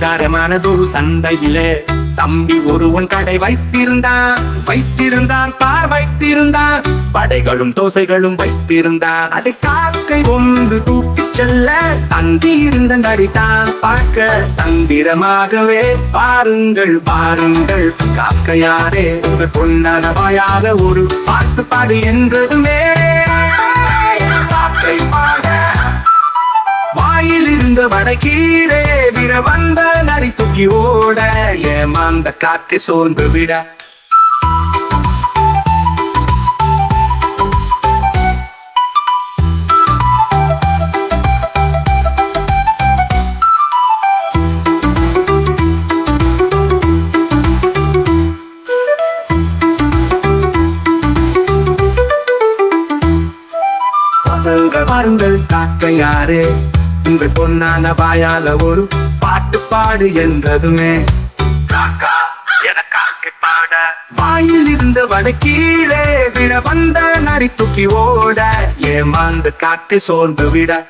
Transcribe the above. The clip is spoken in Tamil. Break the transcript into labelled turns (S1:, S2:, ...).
S1: விசாரமானதொரு சந்தையிலே தம்பி ஒருவன் கடை வைத்திருந்தான் பார் வைத்திருந்தான் படைகளும் தோசைகளும் வைத்திருந்தான். அதை காக்கை ஒன்று தூக்கிச் செல்ல தந்தி இருந்த நடித்தான் பார்க்க தந்திரமாகவே. பாருங்கள் பாருங்கள் காக்கையாரே உங்கள் பொன்னான வாயால ஒரு பாட்டு பாடு என்றதுமே காக்கை பாட வாயில் இருந்த வடை கீழே விர வந்த நரி தூக்கி ஓட ஏமாந்த காக்கை சோர்ந்து விட. பாருங்கள் காக்கையாரே உங்கள் பொன்னான வாயால ஒரு பாட்டு பாடு என்றதுமே காக்கா என காக்கை பாட வாயில் இருந்த வடை கீழே விட வந்த நரி தூக்கி ஓட ஏமாந்து காக்கை சோர்ந்து விட.